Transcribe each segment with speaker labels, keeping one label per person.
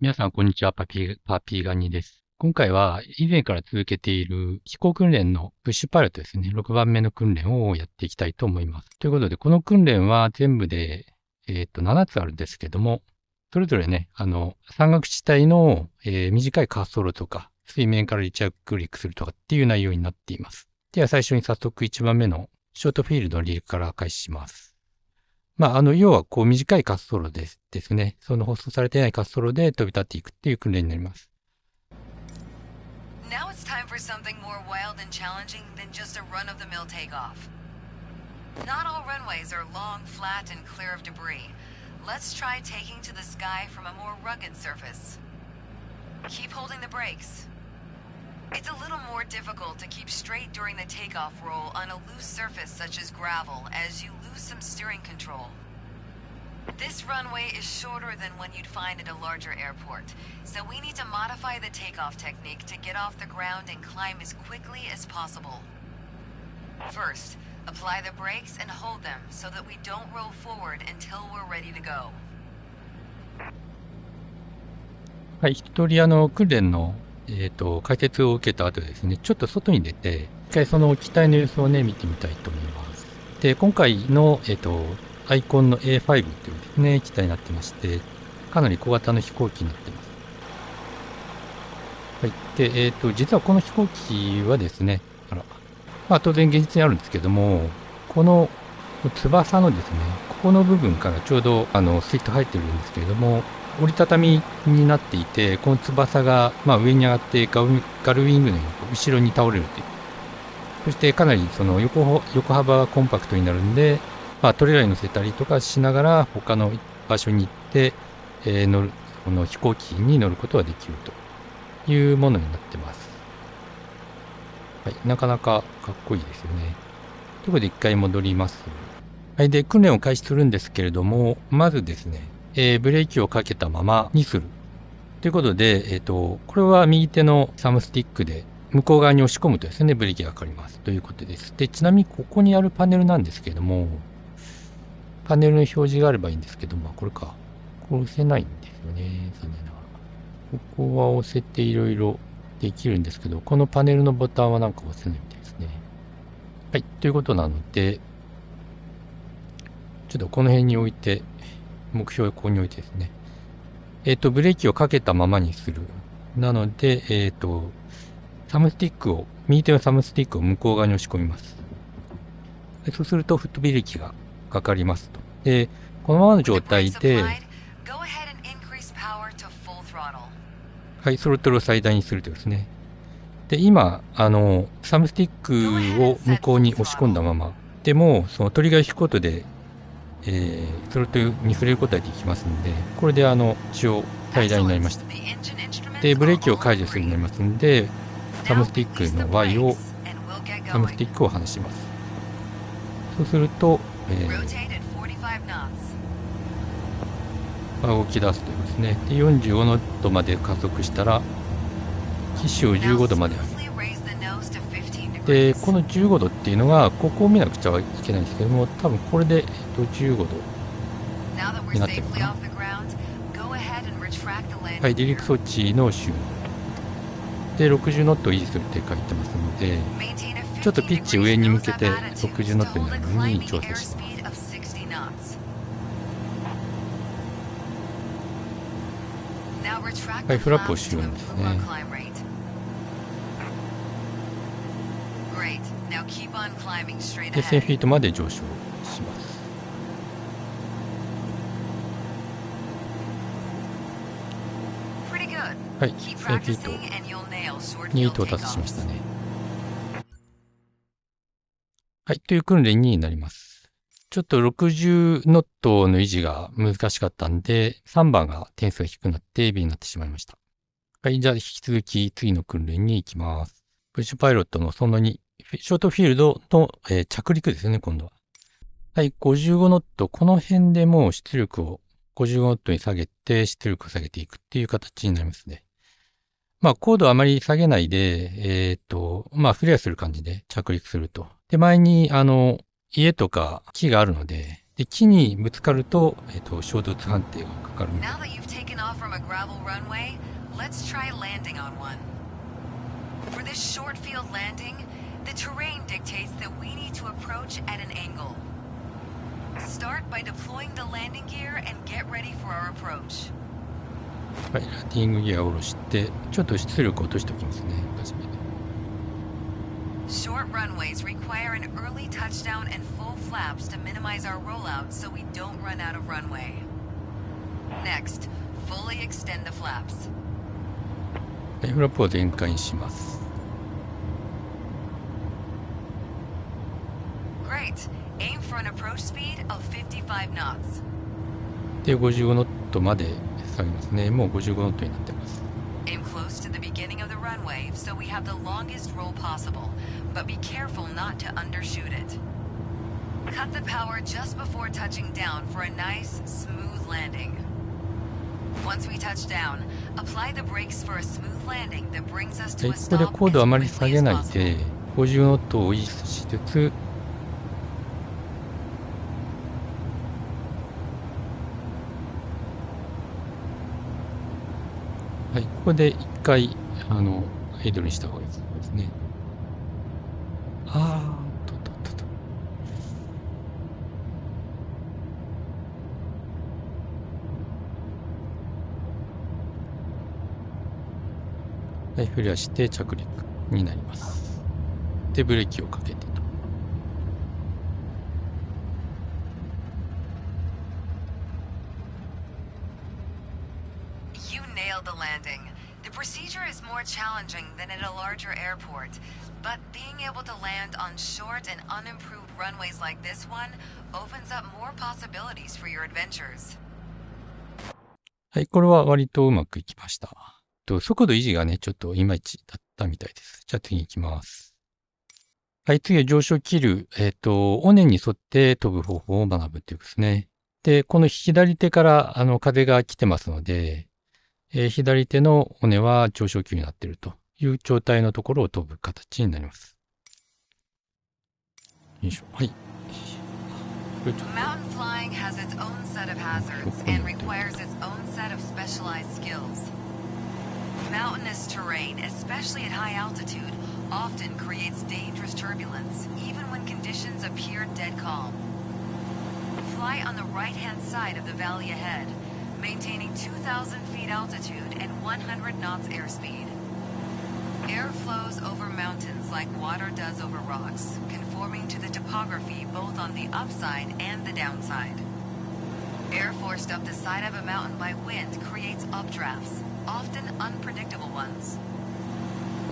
Speaker 1: 皆さん、こんにちは。パピーガニです。今回は、以前から続けている飛行訓練のプッシュパイロットですね。6番目の訓練をやっていきたいと思います。ということで、この訓練は全部で、7つあるんですけども、それぞれね、山岳地帯の、短い滑走路とか、水面から離着陸するとかっていう内容になっています。では、最初に早速1番目のショートフィールドの離陸から開始します。要は、短い滑走路ですね。その舗装されていない滑走路で飛び立っていくっていう訓練になります。
Speaker 2: Now it's time for something more wild and challenging than just a run-of-the-mill takeoff. Not all runways are long, flat, and clear of debris. Let's try taking to the sky from a more rugged surface. Keep holding the brakes. It's a little more difficult to keep straight during the takeoff roll on a loose surface such as gravel, as you lose some steering control. This runway is shorter than one you'd find at a larger airport, so we need to modify the takeoff technique to get off the ground and climb as quickly as possible. First, apply the brakes and hold them so that we don't roll forward until we're ready to go.
Speaker 1: はい、一通り訓練の、解説を受けた後ですね、ちょっと外に出て、一回その機体の様子をね、見てみたいと思います。で、今回の、アイコンの A5 というですね、機体になってまして、かなり小型の飛行機になっています。はい。で、実はこの飛行機はですね、当然現実にあるんですけども、この翼のですね、ここの部分からちょうど、スイット入ってるんですけれども、折りたたみになっていて、この翼が、上に上がってガルウィングのように後ろに倒れるという。そしてかなりその横幅がコンパクトになるんで、トレーラーに乗せたりとかしながら他の場所に行って、この飛行機に乗ることができるというものになってます。はい、なかなかかっこいいですよね。ということで一回戻ります。はい、で、訓練を開始するんですけれども、まずですね、ブレーキをかけたままにする。ということで、これは右手のサムスティックで向こう側に押し込むとですね、ブレーキがかかります。ということです。で、ちなみにここにあるパネルなんですけれども、パネルの表示があればいいんですけども、これか。これ押せないんですよね。残念ながら。ここは押せていろいろできるんですけど、このパネルのボタンはなんか押せないみたいですね。はい。ということなので、ちょっとこの辺に置いて、目標をここに置いてですね。ブレーキをかけたままにする。なので、右手のサムスティックを向こう側に押し込みます。そうすると、フットブレーキがかかりますと。で、このままの状態で、はい、スロットルを最大にするとですね。で、今、サムスティックを向こうに押し込んだまま、でも、そのトリガーを引くことで、スロットルに触れることができますので、これで一応最大になりました。で、ブレーキを解除するようになりますので、サムスティックの Y を、サムスティックを離します。そうすると、動き出すというですね。で、45ノットまで加速したら、機種を15度まで上げる。で、この15度っていうのが、ここを見なくちゃいけないんですけども、多分これで、15度になってるのかな。はい、離陸装置の周で、60ノットを維持するって書いてますので、ちょっとピッチ上に向けて60ノットになるように調整します。はい、フラップをしようんですね。で、1000フィートまで上昇します。はい、1000フィートに到達しましたね。はい、という訓練になります。ちょっと60ノットの維持が難しかったんで、3番が点数が低くなって B になってしまいました。はい、じゃあ引き続き次の訓練に行きます。プッシュパイロットのその2、ショートフィールドの、着陸ですね、今度は。はい、55ノット。この辺でもう出力を55ノットに下げて、出力を下げていくっていう形になりますね。高度はあまり下げないで、フレアする感じで着陸すると。で、前に、家とか木があるので、で、木にぶつかると、衝突判定がかかるので。
Speaker 2: off from a gravel runway, let's try landing on one. For this short field landing, the terrain dictates that we need to approach at an angle. Start by deploying the landing gear and get ready for our approach.
Speaker 1: はい、ランディングギアを下ろして、ちょっと出力を落としておきますね。初めに。
Speaker 2: Short runways require an early touchdown and full flaps to minimize our rollout so we don't run out of runway. Next, fully extend the flaps.
Speaker 1: はい、フラップを全開にします。
Speaker 2: Great. Aim for an approach speed of 55 knots.
Speaker 1: で、55ノットまで下げますね。もう55ノットになってます。
Speaker 2: Aim close to the beginning of the runway so we have the longest roll possible, but be careful not to undershoot it. Cut the power just before touching down for a nice, smooth landing. Once we touch down, apply the brakes for a smooth landing that brings us
Speaker 1: で、
Speaker 2: to a
Speaker 1: ここで
Speaker 2: stop
Speaker 1: 高度をあ
Speaker 2: as
Speaker 1: まり下
Speaker 2: quickly
Speaker 1: げ
Speaker 2: as
Speaker 1: ない
Speaker 2: possible.
Speaker 1: で、50ノットを維持しつつ、はい、ここで一回、アイドルにした方がいいですね。はい、振り出して着陸になります。で、ブレーキをかけてと。
Speaker 2: You nailed the landing. The procedure is more challenging than at a larger airport, but being able to land on short and unimproved runways like this one opens up more possibilities for your adventures.
Speaker 1: はい、これは割とうまくいきました。速度維持がね、ちょっといまいちだったみたいです。じゃあ次行きます。はい、次は上昇気流。尾根に沿って飛ぶ方法を学ぶっていうことですね。で、この左手から風が来てますので、左手の尾根は上昇気流になっているという状態のところを飛ぶ形になります。よいしょ。はい。
Speaker 2: Mountain flying has its own set of hazards and requires its own set of specialized skills. Mountainous terrain, especially at high altitude, often creates dangerous turbulence, even when conditions appear dead calm. Fly on the right-hand side of the valley ahead, maintaining 2,000 feet altitude and 100 knots airspeed. Air flows over mountains like water does over rocks, conforming to the topography both on the upside and the downside. Air forced up the side of a mountain by wind creates updrafts, often unpredictable ones.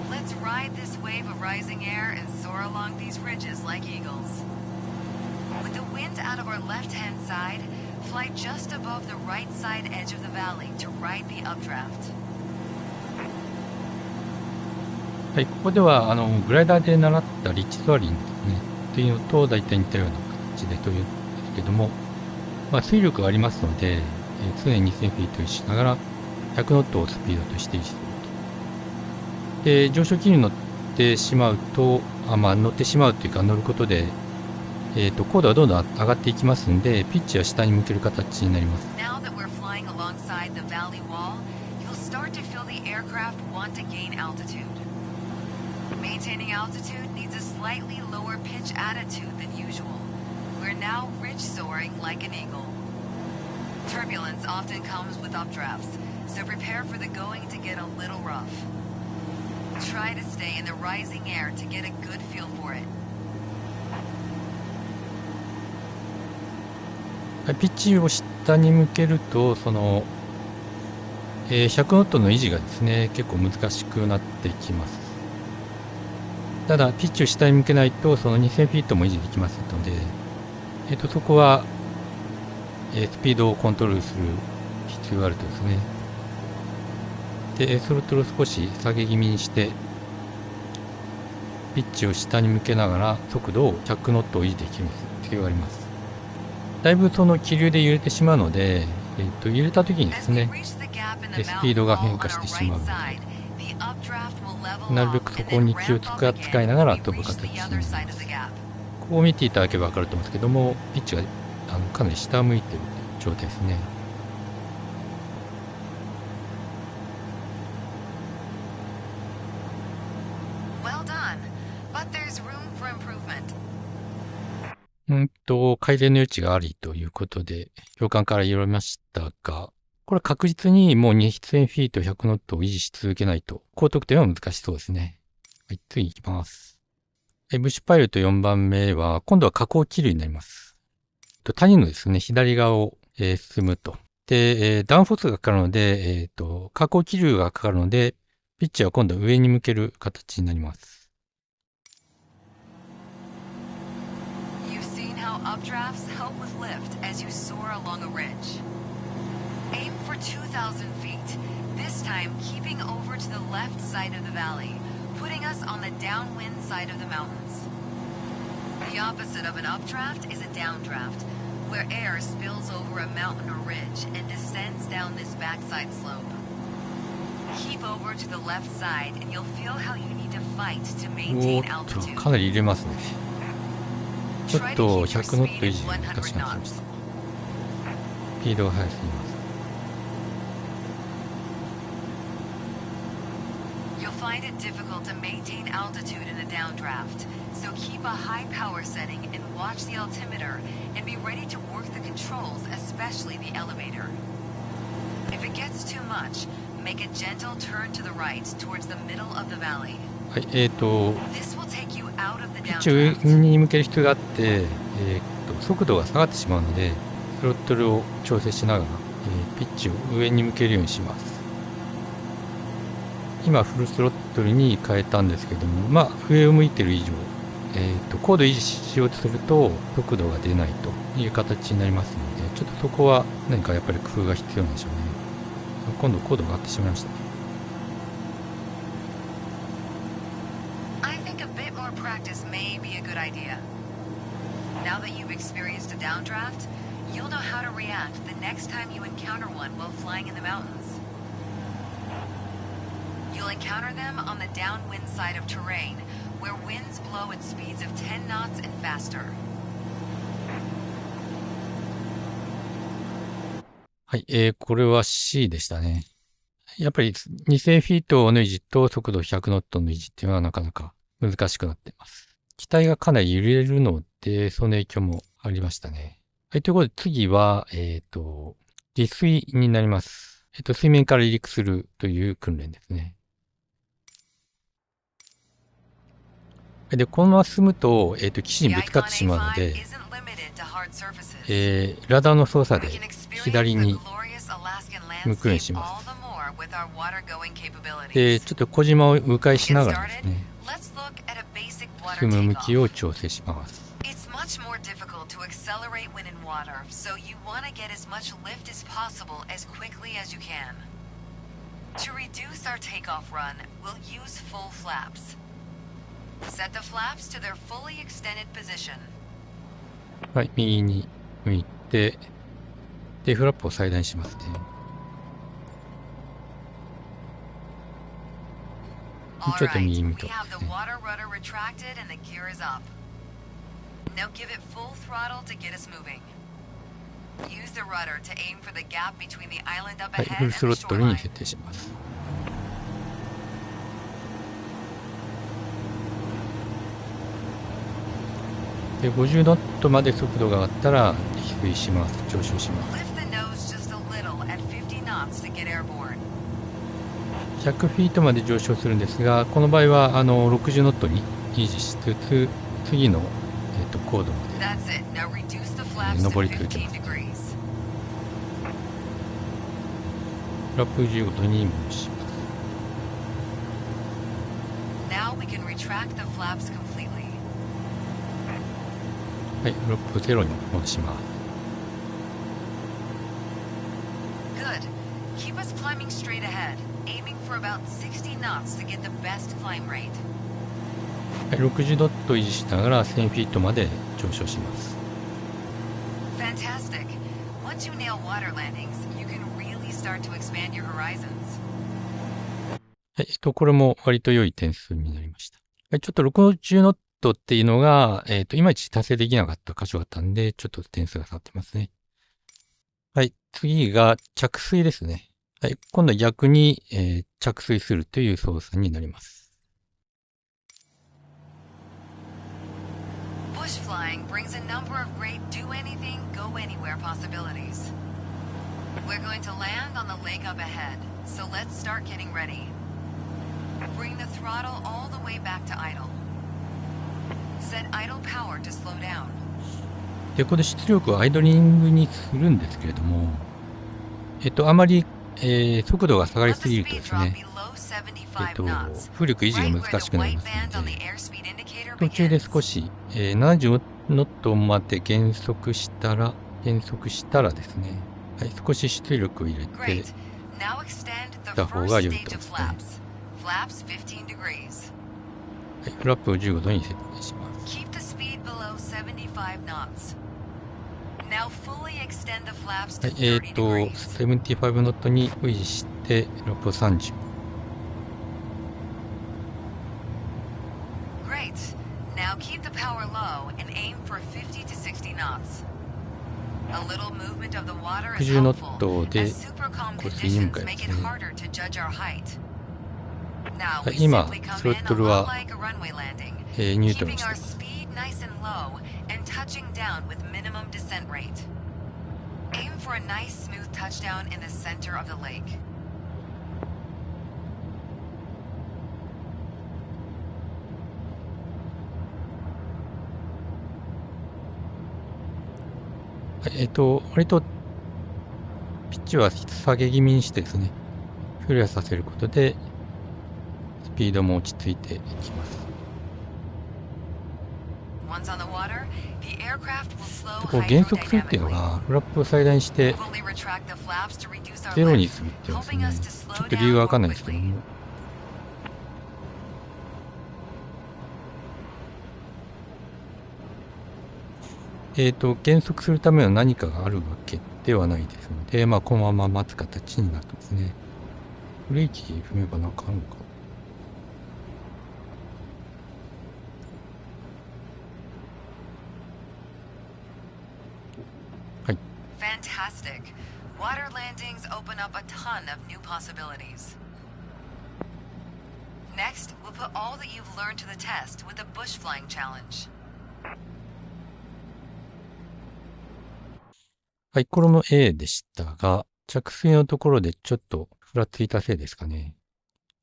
Speaker 2: Let's ride this wave of rising air and soar along these ridges like eagles. With the wind out of our left-hand side, fly just above the right side edge of the valley to ride the updraft.
Speaker 1: はい、ここではグライダーで習ったリッチソアリングですね。というのと大体似たような形でというんですけども、水力がありますので、常に2000フィート維持しながら100ノットをスピードとして維持すると。で、上昇気流に乗ってしまうと、乗ってしまうというか乗ることで、高度はどんどん上がっていきますんで、ピッチは下に向ける形になります。
Speaker 2: Now that we're flying alongside the valley wall, you'll start to feel the aircraft want to gain altitude. Maintaining altitude needs a slightly lower pitch attitude than usual. We're now ridge soaring like an eagle. Turbulence often comes with updrafts, so prepare for the going to get a little rough. Try to stay in the rising air to get a good feel for it.
Speaker 1: ピッチを下に向けると、100ノットの維持がですね、結構難しくなってきます。ただ、ピッチを下に向けないと、その2000フィートも維持できませんので、そこは、スピードをコントロールする必要があるとですね。で、スロットルを少し下げ気味にして、ピッチを下に向けながら速度を100ノットを維持できる必要があります。だいぶその気流で揺れてしまうので、揺れた時にですね、スピードが変化してしまうので、なるべくそこに気を使いながら飛ぶ形になります。ここを見ていただければ分かると思うんですけども、ピッチがかなり下を向いている状態ですね。
Speaker 2: for improvement.
Speaker 1: 改善の余地がありということで、教官から言われましたが、これ確実にもう2000フィート100ノットを維持し続けないと、高得点は難しそうですね。はい、次行きます。ブッシュパイロット4番目は、今度は下降気流になります。谷のですね、左側を、進むと。で、ダウンフォースがかかるので、下降気流がかかるので、ピッチは今度は上に向ける形になります。
Speaker 2: You've seen how updrafts help with lift as you soar along a ridge. Aim for 2,000 feet, this time keeping over to the left side of the valley, putting us on the downwind side of the mountains. The opposite of an updraft is a downdraft, where air spills over a mountain or ridge and descends down this backside slope. Keep over to the left side and you'll feel how you need to fight to
Speaker 1: お
Speaker 2: maintain
Speaker 1: ーっと、
Speaker 2: altitude.
Speaker 1: かなり入れますね。ちょっ
Speaker 2: Try
Speaker 1: と
Speaker 2: to keep your
Speaker 1: 100ノット
Speaker 2: speed
Speaker 1: 維持
Speaker 2: at
Speaker 1: 難しくなってきま
Speaker 2: 100
Speaker 1: した。
Speaker 2: knots.
Speaker 1: スピードが速すぎます。
Speaker 2: You'll find it difficult to maintain altitude in a downdraft, so keep a high power setting and watch the altimeter and be ready to work the controls, especially the elevator. If it gets too much, make a gentle turn to the right towards the middle of the valley.
Speaker 1: はい、
Speaker 2: This will take you out of the
Speaker 1: ピッチを上
Speaker 2: downdraft.
Speaker 1: に向ける必要があって、速度が下がってしまうので、スロットルを調整しながら、ピッチを上に向けるようにします。今、フルスロットルに変えたんですけども、まあ、上を向いてる以上、高度維持しようとすると、速度が出ないという形になりますので、ちょっとそこは何かやっぱり工夫が必要なんでしょうね。今度高度が上がってしまいましたね。
Speaker 2: I think a bit more practice may be a good idea. Now that you've experienced a downdraft, you'll know how to react the next time you encounter one while flying in the mountains. You'll encounter them on the downwind side of terrain, where winds blow at speeds of 10 knots and faster.
Speaker 1: はい、これは C でしたね。やっぱり2000フィートの維持と速度100ノットの維持っていうのはなかなか難しくなっています。機体がかなり揺れるので、その影響もありましたね。はい、ということで次は、離水になります。水面から離陸するという訓練ですね。で、このまま進むと、岸に
Speaker 2: The
Speaker 1: ぶつかってし
Speaker 2: Icon
Speaker 1: まうの
Speaker 2: A5
Speaker 1: で、
Speaker 2: isn't limited to hard surfaces.
Speaker 1: ラダーの操作
Speaker 2: We
Speaker 1: で
Speaker 2: can experience
Speaker 1: 左
Speaker 2: the
Speaker 1: に
Speaker 2: glorious Alaskan
Speaker 1: 向くように
Speaker 2: landscape
Speaker 1: しま
Speaker 2: all
Speaker 1: す。
Speaker 2: the more with our water-going
Speaker 1: で、
Speaker 2: capabilities.
Speaker 1: ちょっと小島を迂回
Speaker 2: To
Speaker 1: し
Speaker 2: get
Speaker 1: ながらで
Speaker 2: started,
Speaker 1: すね、
Speaker 2: let's look at a basic water
Speaker 1: 進む向き
Speaker 2: takeoff.
Speaker 1: を調整します。
Speaker 2: It's much more difficult to accelerate when in water, so you want to get as much lift as possible as quickly as you can. To reduce our takeoff run, we'll use full flaps. Set the flaps to their fully extended position.
Speaker 1: はい、右に向いて、で、フラップを最大にしますね。ちょっと
Speaker 2: Alright,
Speaker 1: 右に
Speaker 2: we
Speaker 1: 向けま
Speaker 2: have
Speaker 1: す
Speaker 2: the
Speaker 1: ね。
Speaker 2: water rudder retracted and the gear is up. Now give it full throttle to get us moving. Use the rudder to aim for the gap between the island up
Speaker 1: はい、
Speaker 2: ahead
Speaker 1: フル
Speaker 2: and
Speaker 1: ス
Speaker 2: the
Speaker 1: ロットルに
Speaker 2: shoreline.
Speaker 1: 設定します。で、50ノットまで速度が上がったら、離水します。上昇します。
Speaker 2: Lift the nose just a little at 50 knots to get airborne.
Speaker 1: 100フィートまで上昇するんですが、この場合は、60ノットに維持しつつ、次の、高度まで
Speaker 2: That's it. Now reduce the flaps to
Speaker 1: 上り続けます。
Speaker 2: 15 degrees.
Speaker 1: フラップ15度に戻します。
Speaker 2: Now we can retract the flaps completely.
Speaker 1: はい、フラップ0に戻します。
Speaker 2: Good. Keep us climbing straight ahead, aiming for about 60 knots to get the best climb rate.
Speaker 1: はい、60ノット維持しながら1000フィートまで上昇します。
Speaker 2: Fantastic. Once you nail water landings, you can really start to expand your horizons.
Speaker 1: はい、これも割と良い点数になりました。はい、ちょっと60ノットっていうのが、いまいち達成できなかった箇所があったんで、ちょっと点数が下がってますね。はい、次が着水ですね。はい、今度は逆に、着水するという操作になります。
Speaker 2: Bush flying brings a number of great do anything, go anywhere possibilities. We're going to land on the lake up ahead, so let's start getting ready. Bring the throttle all the way back to idle. Set idle power to slow down.
Speaker 1: で、ここで出力をアイドリングにするんですけれども、あまり、速度が下がり
Speaker 2: Let
Speaker 1: す
Speaker 2: the
Speaker 1: ぎると
Speaker 2: speed
Speaker 1: です
Speaker 2: drop
Speaker 1: ね、
Speaker 2: below 75 knots.
Speaker 1: 風力維持が
Speaker 2: Right
Speaker 1: 難
Speaker 2: where
Speaker 1: し
Speaker 2: the
Speaker 1: くなり
Speaker 2: white
Speaker 1: ます
Speaker 2: band
Speaker 1: の
Speaker 2: on
Speaker 1: で、
Speaker 2: the airspeed indicator
Speaker 1: 途中で
Speaker 2: begins.
Speaker 1: 少し、70ノットまで減速したらですね、はい、少し出力を入れて、
Speaker 2: Great. Now extend the
Speaker 1: た方
Speaker 2: first
Speaker 1: が良い
Speaker 2: stage
Speaker 1: と
Speaker 2: of
Speaker 1: ですね。
Speaker 2: flaps. Flaps 15 degrees.
Speaker 1: はい、フラップを15度に設定します。
Speaker 2: Keep the speed below 75 knots. Now fully extend the flaps
Speaker 1: は
Speaker 2: to
Speaker 1: い、
Speaker 2: 30 degrees.
Speaker 1: 75ノットに維持して、ラップを30。
Speaker 2: Great. Now keep the power low and aim for 50 to 60 knots. A little movement of the water is
Speaker 1: 60ノ
Speaker 2: helpful
Speaker 1: ットで
Speaker 2: as super calm
Speaker 1: 湖水に向
Speaker 2: conditions
Speaker 1: かいま
Speaker 2: make
Speaker 1: す
Speaker 2: it
Speaker 1: ね。
Speaker 2: harder to judge our height. Now
Speaker 1: は
Speaker 2: we
Speaker 1: い、今、
Speaker 2: simply
Speaker 1: ス
Speaker 2: come
Speaker 1: ロ
Speaker 2: in
Speaker 1: ッ
Speaker 2: a
Speaker 1: トル
Speaker 2: lot
Speaker 1: は、
Speaker 2: like a runway landing,
Speaker 1: ニュートラル
Speaker 2: keeping
Speaker 1: にして
Speaker 2: our
Speaker 1: います。
Speaker 2: speed nice and low and touching down with minimum descent rate. Aim for a nice smooth touchdown in the center of the lake.
Speaker 1: はい、割とピッチは下げ気味にしてですね、フレアさせることで、スピードも落ち着いていきます。
Speaker 2: Once on the water, the aircraft will slow
Speaker 1: でこう減速するっていうの
Speaker 2: hydrodynamically.
Speaker 1: が、フラップを最大にして
Speaker 2: Fully retract the flaps to reduce our
Speaker 1: ゼロに
Speaker 2: lift,
Speaker 1: するっていうのです
Speaker 2: helping
Speaker 1: ね、
Speaker 2: us to
Speaker 1: ちょ
Speaker 2: slow
Speaker 1: っと理由
Speaker 2: down
Speaker 1: がわかん
Speaker 2: more
Speaker 1: ないんですけど
Speaker 2: quickly.
Speaker 1: も、減速するための何かがあるわけではないですので、まあ、このまま待つ形になってますね。ブレーキ踏めばなんかあるのか。はい。
Speaker 2: Fantastic. Water landings open up a ton of new possibilities. Next, we'll put all that you've learned to the test with the bush flying challenge.
Speaker 1: はい、これも A でしたが、着水のところでちょっとふらついたせいですかね。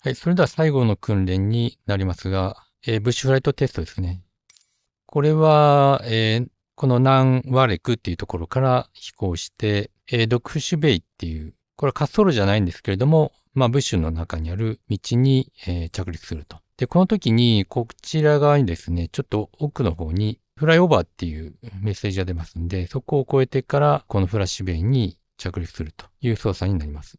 Speaker 1: はい、それでは最後の訓練になりますが、ブッシュフライトテストですね。これは、この南ワレクっていうところから飛行して、ドッグフィッシュベイっていう、これは滑走路じゃないんですけれども、まあ、ブッシュの中にある道に、着陸すると。で、この時に、こちら側にですね、ちょっと奥の方に、フライオーバーっていうメッセージが出ますんで、そこを越えてから、このフラッシュベイに着陸するという操作になります。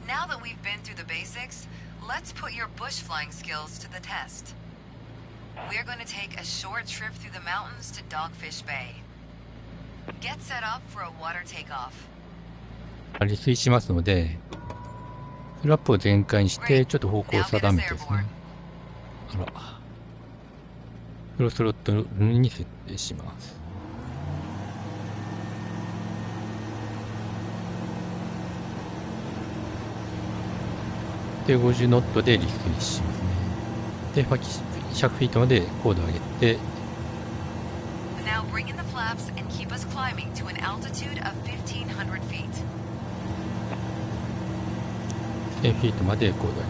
Speaker 2: Now that we've been through the basics, let's put your bush flying skills to the test. We're going to take a short trip through the mountains to Dogfish Bay. Get set up for a water takeoff.
Speaker 1: 離水しますので、フラップを全開にして、ちょっと方向を定めてですね。あら。フロスロットルに設定します。で、50ノットで離水しますね。で、100フィートまで高度を上げて、
Speaker 2: Now bring in the flaps and keep us climbing to an altitude of 1,500 feet.
Speaker 1: 1000フィートまで高度を上げる。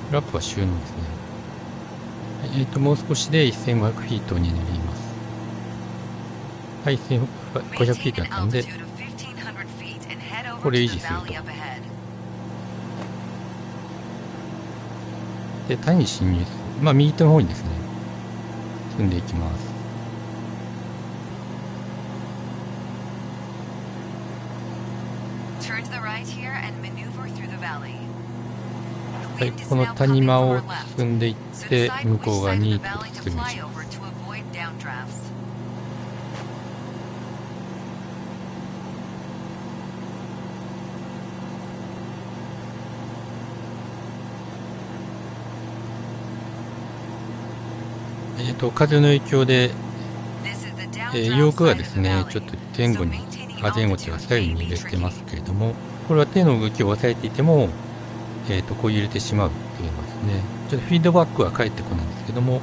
Speaker 1: フラップは収納ですね。もう少しで1500フィートになります。はい、1500フィートだったんで、これ維持すると。で、谷に進入する。まあ、右手の方にですね、進んでいきます。はい、この谷間を進んでいって、向こう側に進みます。風の影響で、ヨークがですね、ちょっと前後に、前後というか左右に揺れてますけれども、これは手の動きを抑えていても、こう入れてしまうっていうのはですね、ちょっとフィードバックは返ってこないんですけども、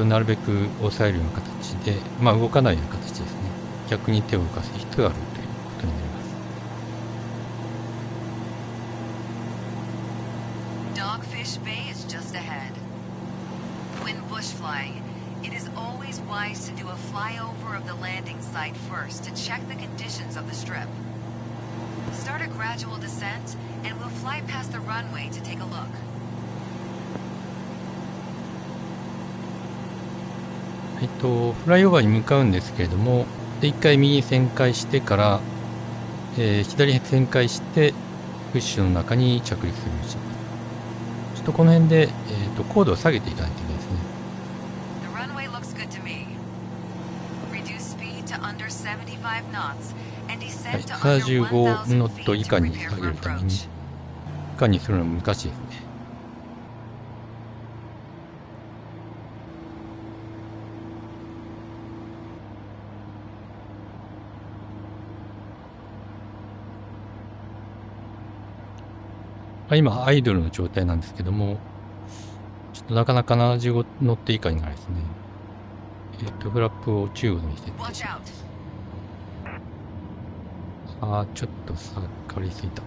Speaker 1: なるべく抑えるような形で、動かないような形ですね。逆に手を動かす必要があるということになります。
Speaker 2: Dogfish Bay is just ahead. When bush flying, it is always wise to do a flyover of the landing site first to check the conditions of the strip. Start a gradual descent, and we'll fly past the runway to take a look.
Speaker 1: フライオーバーに向かうんですけれども、で一回右に旋回してから、左に旋回して、ブッシュの中に着陸するようにします。ちょっとこの辺で、高度を下げていかないといけないですね。
Speaker 2: The runway looks good to me. Reduce speed to under 75 knots and descend to under
Speaker 1: 75 ノ
Speaker 2: 1,000
Speaker 1: ット
Speaker 2: feet
Speaker 1: 以
Speaker 2: to
Speaker 1: 下に
Speaker 2: prepare
Speaker 1: 下
Speaker 2: for
Speaker 1: げるために、
Speaker 2: approach.
Speaker 1: 以下にするのは難しいですね。今、アイドルの状態なんですけども、ちょっとなかなか75ノット以下にならないですね。フラップを中央に設定します。ちょっと下がりすぎた。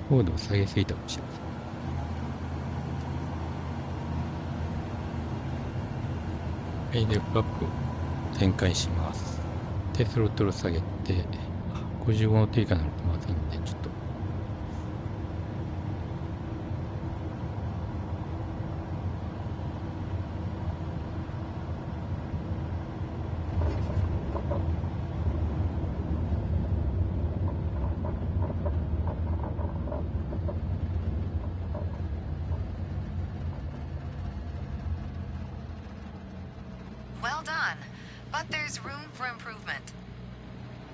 Speaker 1: 高度を下げすぎたかもしれません。で、フラップを展開します。で、スロットルを下げて、55ノット以下になるとまずいんで、ちょっと。
Speaker 2: Well done, but there's room for improvement.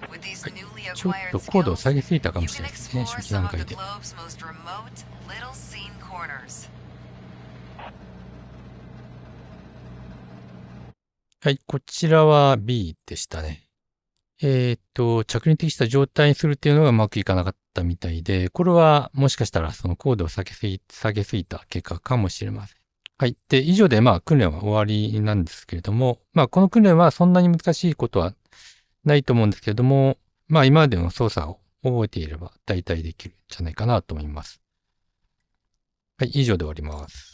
Speaker 2: With these newly
Speaker 1: ちょっ
Speaker 2: acquired
Speaker 1: と高度を
Speaker 2: skills,
Speaker 1: 下げすぎたかも
Speaker 2: you
Speaker 1: しれ
Speaker 2: can
Speaker 1: ないですね、
Speaker 2: explore
Speaker 1: 初期
Speaker 2: some
Speaker 1: 段
Speaker 2: of
Speaker 1: 階
Speaker 2: the
Speaker 1: で。
Speaker 2: globe's most remote, little seen corners.
Speaker 1: はい、こちらは B でしたね。着陸できた状態にするっていうのがうまくいかなかったみたいで、これはもしかしたらその高度を下げすぎた結果かもしれません。はい。で、以上で訓練は終わりなんですけれども、この訓練はそんなに難しいことはないと思うんですけれども、今までの操作を覚えていれば大体できるんじゃないかなと思います。はい、以上で終わります。